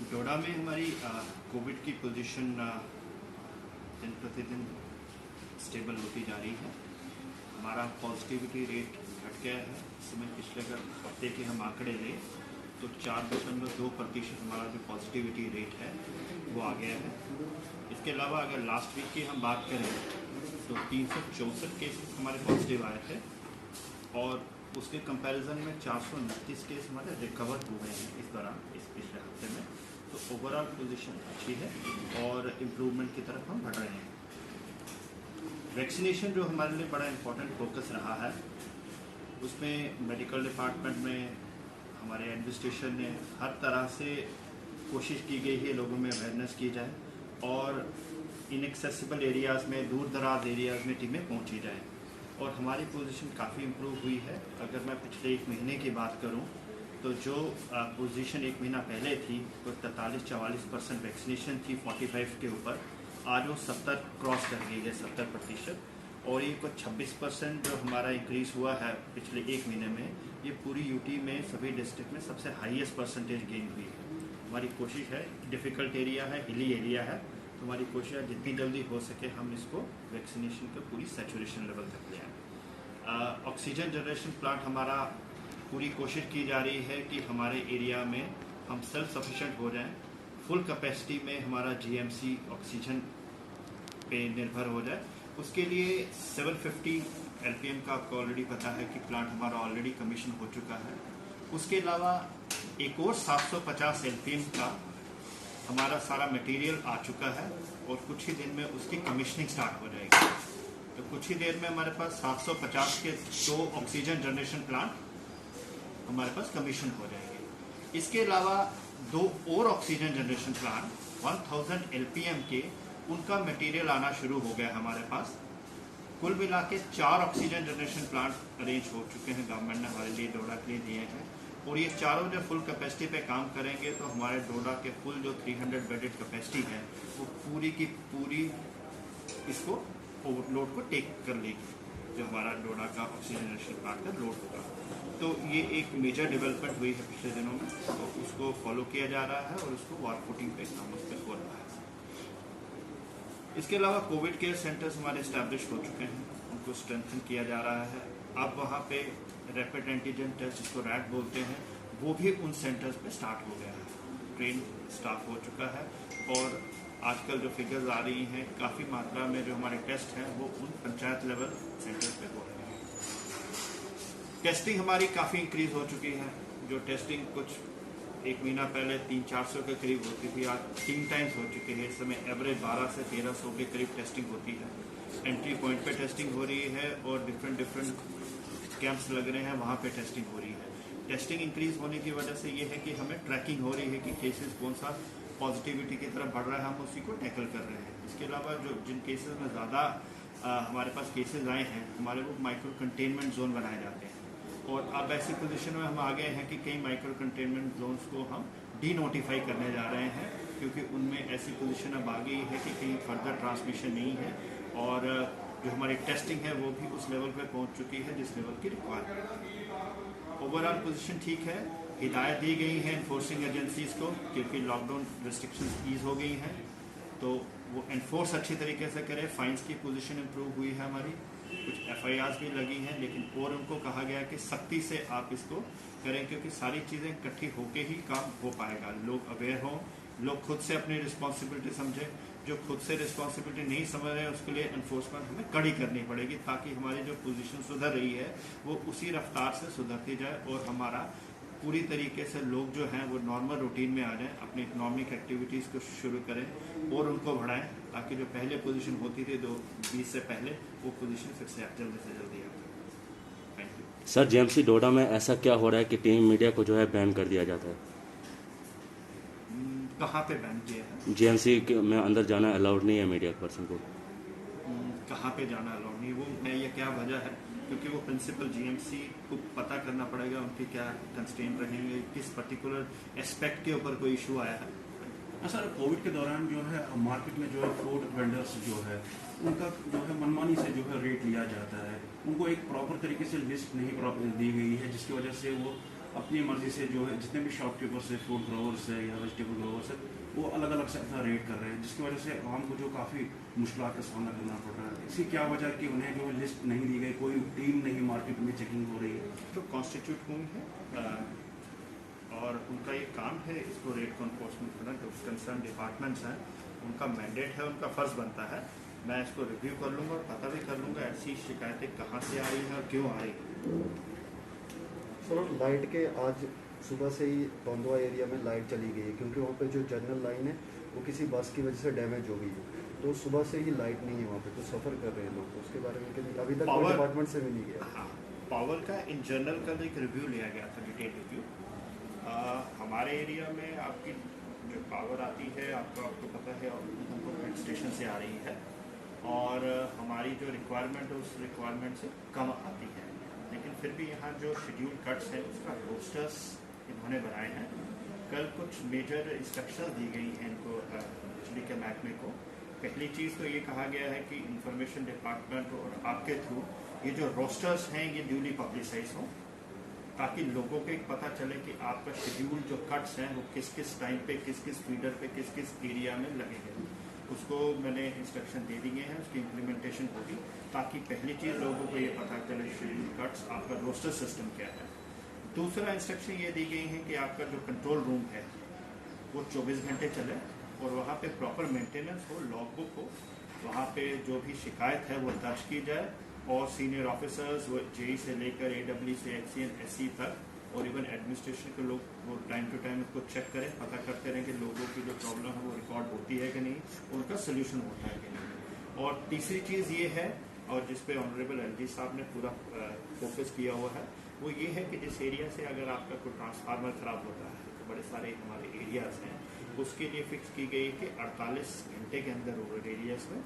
डोडा में हमारी कोविड की पोजीशन दिन प्रतिदिन स्टेबल होती जा रही है। हमारा पॉजिटिविटी रेट घट गया है। इस समय पिछले अगर हफ्ते के हम आंकड़े लें तो 4.2% हमारा जो पॉजिटिविटी रेट है वो आ गया है। इसके अलावा अगर लास्ट वीक की हम बात करें तो 364 केस हमारे पॉजिटिव आए थे और उसके कंपैरिजन में 429 केस हमारे रिकवर हुए हैं इस दौरान, इस पिछले हफ्ते में। तो ओवरऑल पोजीशन अच्छी है और इम्प्रूवमेंट की तरफ हम बढ़ रहे हैं। वैक्सीनेशन जो हमारे लिए बड़ा इम्पोर्टेंट फोकस रहा है, उसमें मेडिकल डिपार्टमेंट में हमारे एडमिनिस्ट्रेशन ने हर तरह से कोशिश की गई है लोगों में अवेयरनेस की जाए और इनएक्सेसिबल एरियाज़ में, दूर दराज एरियाज़ में टीमें पहुंची जाएं और हमारी पोजीशन काफ़ी इम्प्रूव हुई है। अगर मैं पिछले 1 महीने की बात करूं तो जो पोजीशन 1 महीना पहले थी तो 43-44% वैक्सीनेशन थी 45 के ऊपर, आज वो 70 क्रॉस कर गई है, 70%। और ये कुछ 26% जो हमारा इंक्रीज़ हुआ है पिछले 1 महीने में, ये पूरी यूटी में सभी डिस्ट्रिक्ट में सबसे हाईएस्ट परसेंटेज गेन हुई है। हमारी कोशिश है, डिफ़िकल्ट एरिया है, हिली एरिया है, तो हमारी कोशिश है जितनी जल्दी हो सके हम इसको वैक्सीनेशन का पूरी सैचुरेशन लेवल तक ले आए। ऑक्सीजन जनरेशन प्लांट हमारा पूरी कोशिश की जा रही है कि हमारे एरिया में हम सेल्फ सफिशेंट हो जाएं, फुल कैपेसिटी में हमारा जीएमसी ऑक्सीजन पे निर्भर हो जाए। उसके लिए 750 एलपीएम का आपको ऑलरेडी पता है कि प्लांट हमारा ऑलरेडी कमीशन हो चुका है। उसके अलावा एक और 750 एलपीएम का हमारा सारा मटेरियल आ चुका है और कुछ ही दिन में उसकी कमीशनिंग स्टार्ट हो जाएगी। तो कुछ ही देर में हमारे पास 750 के 2 ऑक्सीजन जनरेशन प्लांट हमारे पास कमीशन हो जाएंगे। इसके अलावा 2 और ऑक्सीजन जनरेशन प्लांट 1000 एलपीएम के, उनका मटेरियल आना शुरू हो गया हमारे पास। कुल मिला के 4 ऑक्सीजन जनरेशन प्लांट अरेंज हो चुके हैं, गवर्नमेंट ने हमारे लिए डोडा के लिए दिए हैं और ये चारों जो फुल कैपेसिटी पे काम करेंगे तो हमारे डोडा के फुल जो 300 बेडेड कैपेसिटी है वो पूरी की पूरी इसको ओवरलोड को टेक कर लेगी, जो हमारा डोडा का ऑक्सीजन जनरेशन प्लांट का लोड होगा। तो ये एक मेजर डेवलपमेंट हुई है पिछले दिनों में, तो उसको फॉलो किया जा रहा है और उसको वार फुटिंग पे काम उस पर हो रहा है। इसके अलावा कोविड केयर सेंटर्स हमारे इस्टेब्लिश हो चुके हैं, उनको स्ट्रेंथन किया जा रहा है। अब वहाँ पे रैपिड एंटीजन टेस्ट, जिसको रैट बोलते हैं, वो भी उन सेंटर्स पे स्टार्ट हो गया है। ट्रेन स्टाफ हो चुका है और आजकल जो फिगर्स आ रही हैं, काफ़ी मात्रा में जो हमारे टेस्ट हैं वो उन पंचायत लेवल सेंटर्स पे हो रहे हैं। टेस्टिंग हमारी काफ़ी इंक्रीज हो चुकी है। जो टेस्टिंग कुछ 1 महीना पहले 300-400 के करीब होती थी, आज 3 टाइम्स हो चुकी है। इस समय एवरेज 1200 से 1300 के करीब टेस्टिंग होती है। एंट्री पॉइंट पे टेस्टिंग हो रही है और डिफरेंट कैंप्स लग रहे हैं, वहाँ पे टेस्टिंग हो रही है। टेस्टिंग इंक्रीज होने की वजह से ये है कि हमें ट्रैकिंग हो रही है कि केसेस कौन सा पॉजिटिविटी की तरफ बढ़ रहा है, हम उसी को टैकल कर रहे हैं। इसके अलावा जो जिन केसेस में ज़्यादा हमारे पास केसेस आए हैं, हमारे वो माइक्रो कंटेनमेंट जोन बनाए जाते हैं और अब ऐसी पोजीशन में हम आ गए हैं कि कई माइक्रो कंटेनमेंट जोन्स को हम डी नोटिफाई करने जा रहे हैं, क्योंकि उनमें ऐसी पोजीशन अब आ गई है कि कहीं फर्दर ट्रांसमिशन नहीं है और जो हमारी टेस्टिंग है वो भी उस लेवल पे पहुंच चुकी है जिस लेवल की रिक्वायरमेंट। ओवरऑल पोजीशन ठीक है। हिदायत दी गई है इन्फोर्सिंग एजेंसीज को, क्योंकि लॉकडाउन रिस्ट्रिक्शंस ईज हो गई हैं, तो वो इन्फोर्स अच्छी तरीके से करें। फाइन्स की पोजीशन इम्प्रूव हुई है हमारी, कुछ एफआईआर्स भी लगी हैं, लेकिन और उनको कहा गया है कि सख्ती से आप इसको करें, क्योंकि सारी चीज़ें इकट्ठी होके ही काम हो पाएगा। लोग अवेयर हों, लोग खुद से अपनी रिस्पॉन्सिबिलिटी समझें। जो खुद से रिस्पॉन्सिबिलिटी नहीं समझ रहे हैं उसके लिए एनफोर्समेंट हमें कड़ी करनी पड़ेगी, ताकि हमारी जो पोजीशन सुधर रही है वो उसी रफ्तार से सुधरती जाए और हमारा पूरी तरीके से लोग जो हैं वो नॉर्मल रूटीन में आ जाएं, अपनी इकोनॉमिक एक्टिविटीज़ को शुरू करें और उनको बढ़ाएं, ताकि जो पहले पोजीशन होती थी 2020 से पहले, वो पोजीशन फिर से जल्दी आ जाए। Thank you sir. जेएमसी डोडा में ऐसा क्या हो रहा है कि टीम मीडिया को जो है बैन कर दिया जाता है? कहाँ पे बैन किया है? जेएमसी में अंदर जाना अलाउड नहीं है मीडिया पर्सन को। कहाँ पे जाना अलाउड नहीं है, वो मैं ये क्या वजह है? क्योंकि वो प्रिंसिपल जीएमसी को पता करना पड़ेगा उनके क्या कंस्ट्रेंट रहेंगे, किस पर्टिकुलर एस्पेक्ट के ऊपर कोई इशू आया है। सर, कोविड के दौरान जो है मार्केट में जो है फूड वेंडर्स जो है उनका जो है मनमानी से जो है रेट लिया जाता है। उनको एक प्रॉपर तरीके से लिस्ट नहीं दी गई है, जिसकी वजह से वो अपनी मर्जी से जो है जितने भी शॉपकीपर्स है, फूड ग्रोवर्स है या वेजिटेबल ग्रोवर्स है, वो अलग अलग से अपना रेट कर रहे हैं, जिसकी वजह से आवाम को जो काफ़ी मुश्किल का सामना करना पड़ रहा है। इसकी क्या वजह है कि उन्हें जो लिस्ट नहीं दी गई, कोई टीम नहीं मार्केट में चेकिंग हो रही है? जो कॉन्स्टिट्यूट हुई है और उनका ये काम है इसको रेट को इन्फोर्समेंट करना, जो कंसर्न डिपार्टमेंट्स हैं उनका मैंडेट है, उनका फ़र्ज़ बनता है। मैं इसको रिव्यू कर लूँगा और पता भी कर लूँगा ऐसी शिकायतें कहाँ से आ रही हैं और क्यों आ रही हैं। सर लाइट के आज सुबह से ही बंदवा एरिया में लाइट चली गई है, क्योंकि वहाँ पे जो जनरल लाइन है वो किसी बस की वजह से डैमेज हो गई है, तो सुबह से ही लाइट नहीं है वहाँ पे, तो सफ़र कर रहे हैं लोग। उसके बारे में अभी तक कोई डिपार्टमेंट से भी नहीं गया। हाँ, पावर का इन जनरल का एक रिव्यू लिया गया था, डिटेल रिव्यू। हमारे एरिया में आपकी जो पावर आती है आपको पता है हेड स्टेशन से आ रही है और हमारी जो रिक्वायरमेंट है उस रिक्वायरमेंट से कम आती है, लेकिन फिर भी यहाँ जो शेड्यूल कट्स हैं उसका रोस्टर्स इन्होंने बनाए हैं। कल कुछ मेजर इंस्ट्रक्शंस दी गई हैं इनको बिजली के महकमे को। पहली चीज़ तो ये कहा गया है कि इंफॉर्मेशन डिपार्टमेंट और आपके थ्रू ये जो रोस्टर्स हैं ये ड्यूली पब्लिसाइज हों, ताकि लोगों को एक पता चले कि आपका शेड्यूल जो कट्स हैं वो किस किस टाइम पे किस किस फीडर पे किस किस एरिया में लगेंगे। उसको मैंने इंस्ट्रक्शन दे दिए हैं, उसकी इम्प्लीमेंटेशन होगी ताकि पहली चीज़ लोगों को ये पता चले शेड्यूल कट्स आपका रोस्टर सिस्टम क्या है। दूसरा इंस्ट्रक्शन ये दी गई है कि आपका जो कंट्रोल रूम है वो 24 घंटे चले और वहाँ पे प्रॉपर मेंटेनेंस हो, लॉगबुक हो, वहाँ पे जो भी शिकायत है वो दर्ज की जाए और सीनियर ऑफिसर्स वो जेई से लेकर एडब्ल्यू से एक्सीएन एससी तक और इवन एडमिनिस्ट्रेशन के लोग वो टाइम टू टाइम उसको चेक करें, पता करते रहें कि लोगों की जो प्रॉब्लम है वो रिकॉर्ड होती है कि नहीं, उनका सोल्यूशन होता है कि नहीं। और तीसरी चीज़ ये है और जिस पे ऑनरेबल एलजी साहब ने पूरा फोकस किया हुआ है वो ये है कि जिस एरिया से अगर आपका कोई ट्रांसफार्मर ख़राब होता है, तो बड़े सारे हमारे एरियाज़ हैं, उसके लिए फिक्स की गई कि 48 घंटे के अंदर रूरल एरियाज़ में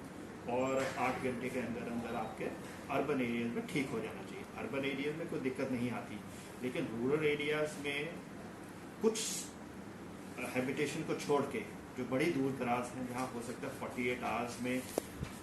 और 8 घंटे के अंदर अंदर आपके अर्बन एरियाज़ में ठीक हो जाना चाहिए। अर्बन एरियाज़ में कोई दिक्कत नहीं आती, लेकिन रूरल एरियाज़ में कुछ हैबिटेशन को छोड़ के जो बड़ी दूर दराज हैं जहाँ हो सकता है 48 आवर्स में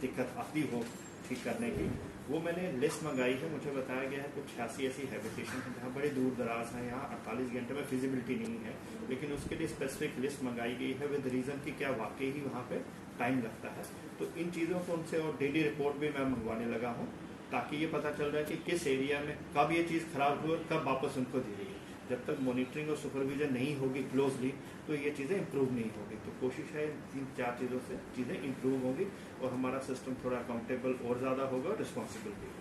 दिक्कत आती हो ठीक करने की, वो मैंने लिस्ट मंगाई है। मुझे बताया गया है कुछ 86 ऐसी हैबिटेशन है जहाँ बड़े दूर दराज हैं, यहाँ 48 घंटे में फिजिबिलिटी नहीं है, लेकिन उसके लिए स्पेसिफिक लिस्ट मंगाई गई है विद रीज़न कि क्या वाकई ही वहाँ पे टाइम लगता है। तो इन चीज़ों को उनसे और डेली रिपोर्ट भी मैं मंगवाने लगा हूँ ताकि ये पता चल रहा है कि किस एरिया में कब ये चीज़ खराब हुई और कब वापस उनको दी गई। जब तक मॉनिटरिंग और सुपरविजन नहीं होगी क्लोजली तो ये चीज़ें इंप्रूव नहीं होगी। तो कोशिश है इन 4 चीज़ों से चीज़ें इंप्रूव होंगी और हमारा सिस्टम थोड़ा अकाउंटेबल और ज़्यादा होगा और रिस्पॉन्सिबल भी।